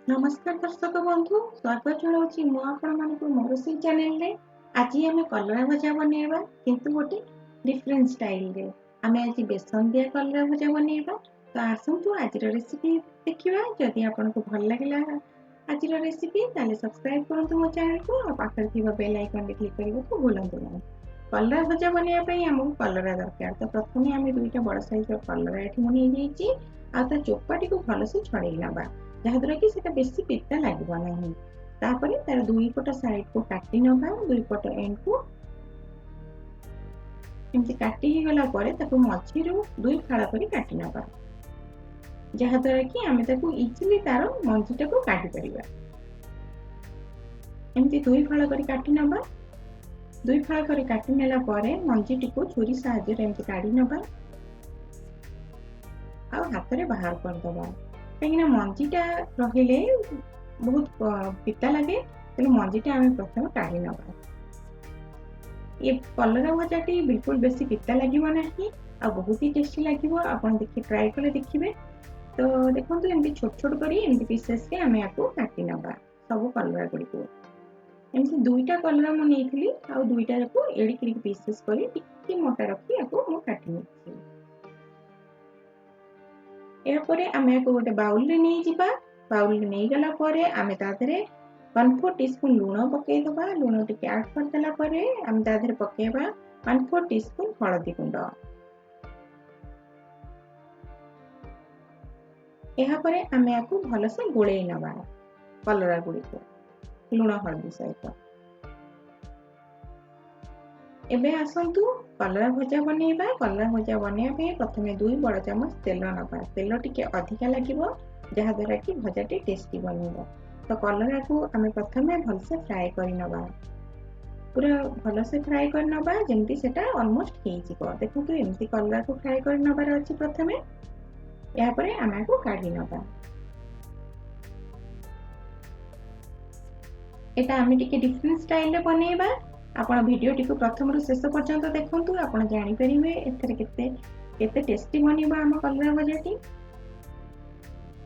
नमस्कार दर्शक बंधु स्वागत जनाऊँ मु आपण मोर रोषेई चैनल रे। आज आम कलरा भजा बनैबा किंतु गोटे डिफरेंट स्टाइल रे। आम आज बेसन दिया कलरा भजा बनैबा। तो आसंतु आज रेसिपी देखिबा। जदि आपनको भल लागला आज रेसिपी ताले सब्सक्राइब करंतु मो चैनल को और पाखर थिबा बेल आइकन रे क्लिक करबा भूलंतु नहीं। कलरा भजा बनैबा पई हमहु कलरा दरकार। तो प्रथमे आम दुईटा बड़ साइज रो कलरा एठी मु नै जाईची आ ता चोपाटी को भल से छड़ेई नबा जहाद्वारा कि सेटा बेसी पिता लागबो नाही। तापरे तार दुई पट साइड को काटी नबा दुई पट एंड को एमती काटी ही गला परे ताको मझिरु दुई फाळा करी काटी नबा जहाद्वारा कि आमे ताको इजिली तार मंजीटा को काटी परिबा। एमती दुई फाळा करी काटी नबा। दुई फाळा करी काटी नेला परे मंजीटी को छुरी सहायता रे एमती काढी नबा आ हाथ रे बाहर कर दबा। कहीं मंजीटा रहिले बहुत पिता लगे तेणु मंजीटा आम प्रथम काढ़ी नवा। ये कलरा भजाटी बिल्कुल बेसी पिता लगे ना आ बहुत ही टेस्टी लगे। आप देखिए ट्राए कले देखिए। तो देखो एमती छोट छोट कर पीसेस के आम आपको काटी नवा सब कलरा गुड़ी को। एमती दुईटा कलरा मुझे आ दुईटा को एड़ी पीसेस कर मोटा रखी आपको मु काटी नहीं। यापरे आमे को गोटे बाउल रे नहीं जिबा। बाउल रे नहीं गला परे आमे ताधरे 1/4 टीस्पून लूण पके दबा। लूण टिके ऐड कर देला परे आमे ताधरे पकेबा 1/4 टीस्पून हळदी गुंड। एहा परे आमे आकु भलो से गोळेई नबा कलरा गुडी को लूण हळदी सहित। एबे आसंतु कलरा भजा बनैबा। कलरा भजा बनैबा पे प्रथमे 2 बड़ चमच तेल नबा। तेल टिके अधिका लागिवो जहा द्वारा कि भजाटी टेस्टी बनिबो। तो कलरा को आमे प्रथमे भल से फ्राई करि नबा। पूरा भल से फ्राई कर नबा जेमती सेटा ऑलमोस्ट हे जिवो। देखंतु एमती कलरा को फ्राई कर नबार अछि प्रथमे। या परे आमे को काढी नबा। एटा आमे टिके डिफरेंट स्टाइल रे बनैबा। आपण वीडियो टिको प्रथम रु शेष पर्यंत देखंतु आपण जानि परिबे एथरे केते टेस्टी बनिबा हम कलरा भजाटी।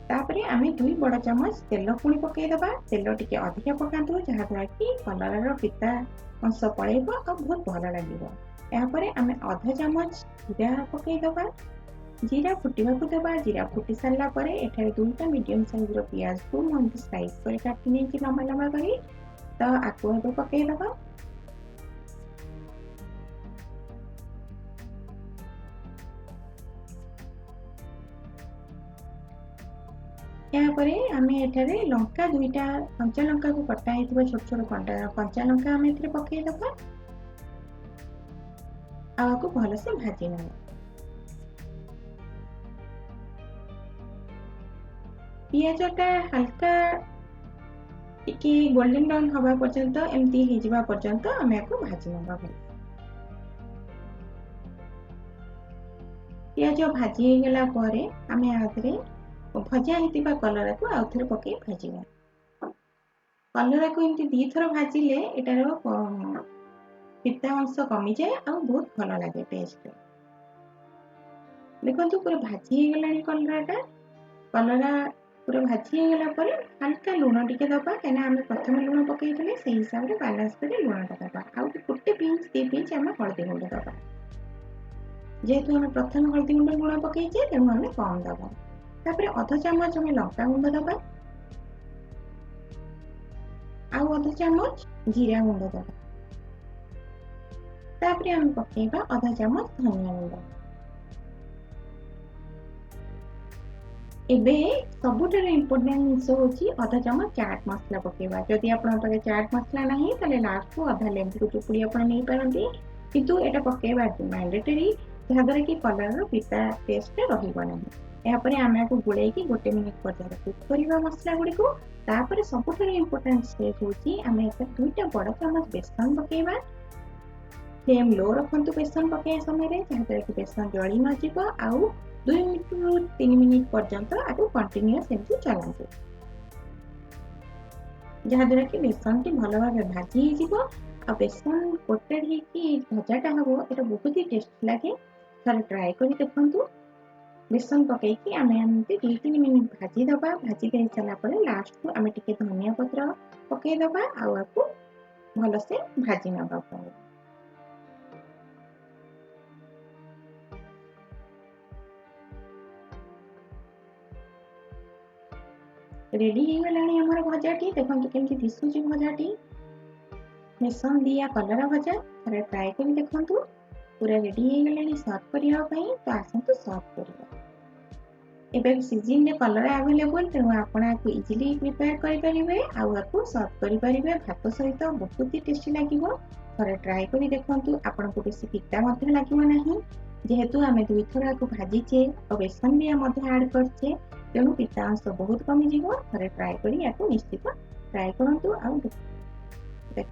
तापरे आमे 2 बड़ चमच तेल पुणी पके दबा। तेल टिके अधिका पकांतु जहा द्वारा कि कलरा रो पिता अंश पळेबो आ बहुत भल लागिबो। या परे आमे आधा चमच जीरा पके दबा। जीरा फुटिबा को दबा। जीरा फुटी सारला परे एठारे 2टा मीडियम साइज रो प्याज को हम स्लाइस कर काटी नै कि लंबा लंबा करी तो आको हेबो पके दबा। या परे आमे एठारे लंका दुईटा कंचा लंका को कटा हेतिबा छोट छोट कंचा लंका आमे एथरे पके दबा। आको भलो से भाजी नबा। पियाजटा हल्का टिके गोल्डन ब्राउन हवा पर्यंत एमती हे जिबा पर्यंत आमे आको भाजी नबा। पियाज भाजी हे गेला परे आमे आथरे भजा हेतिबा कलरा को आउथरे पके भाजिबा। कलरा को एमती दी थर भाजिले एटारो पिता अंश कमी जाए आ बहुत भल लागे टेस्ट। देखंतु पूरा भाजी हे गेलानी कलराटा। कलरा पूरा भाजी हे गेला परे हल्का लूण टिके दबा केना आमे प्रथम लूण पकेइतले सेही हिसाब रे बैलेंस करे लूणटा दबा। आ गोटे पिंच 2 पिंच आमे हळदी गुंड दबा। जेहेतु आमे प्रथम हळदी गुंड लूण पकेइचे तेणु आमे कम दबा। तापरे आधा चमच आमे लंका गुंड दबा आ आधा चमच जीरा गुंड दबा। तापरे आमे पकेइबा आधा चमच धनिया गुंड। एबे सबुठार इम्पोर्टेंट जिनस होची आधा चमच चाट मसला पकेबा। जदि आपन पाखे चाट मसला नाही ताले लास्ट को आधा लेमन को चुपुड़ी आपन नै पारंती किंतु एटा पकेबा मैंडेटरी जहा द्वारा कि कलर रो पिता टेस्ट रहिबो नाही। या परे आमे को गुळेई कि गोटे मिनिट पर्यंत कुक करिबा मसला गुडी को। तापरे सबुठार इम्पोर्टेंट स्टेप होची आमे एक दुईटा बड़ चमच बेसन पकेबा। फ्लेम लो रखंतु बेसन पके समय रे जहा द्वारा कि बेसन जळी न जिवो आ 2 मिनिट रु 3 मिनिट पर्यंत आपको कंटिन्यूअस एमती चलांतु जहा द्वारा कि बेसन टी भल भाबे भाजी हे जिवो आ बेसन कोटेड हे कि भजाटा हबो एटा बहुत ही टेस्ट लागे। थरे ट्राई करी देखंतु। बेसन पकईकि आम एमती 2-3 मिनिट भाजीदबा। भाजी दे सारा पर लास्ट को आम टिके धनिया पत्र पकईदबा आपको भलसे भाजी नबा। रेडी हो गलानी हमर भजाटी। देखंतु केमती दिसुची भजाटी बेसन दिया कलर भजा। थरे ट्राई कर देखंतु पूरा रेडी हो गलानी सर्व करिया पई। तो आसंतु सर्व करिया। एबे सीजन रे कलर अवेलेबल तेणु आपण आपको इजीली प्रिपेयर करि परिबे आउ आपको सर्व करि परिबे। भात सहित बहुत ही टेस्टी लागिवो। थरे ट्राई करि देखंतु आपनको बेसी पिता मध्ये लागिवो नाही। जेहेतु आमे दुई थरा को भाजीचे और बेसन भी मध्ये ऐड करछे तेणु पिता अंश बहुत कमी जीवो। थरे ट्राई करि याको निश्चित ट्राई करंतु आउ देख